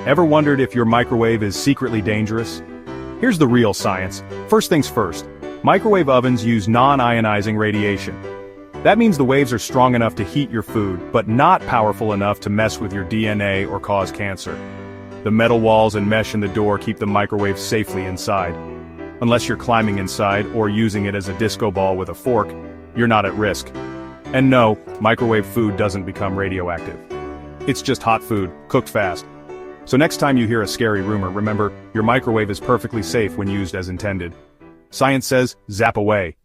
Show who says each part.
Speaker 1: Ever wondered if your microwave is secretly dangerous? Here's the real science. First things first, microwave ovens use non-ionizing radiation. That means the waves are strong enough to heat your food, but not powerful enough to mess with your DNA or cause cancer. The metal walls and mesh in the door keep the microwave safely inside. Unless you're climbing inside or using it as a disco ball with a fork, you're not at risk. And no, microwave food doesn't become radioactive. It's just hot food, cooked fast. So next time you hear a scary rumor, remember, your microwave is perfectly safe when used as intended. Science says, zap away.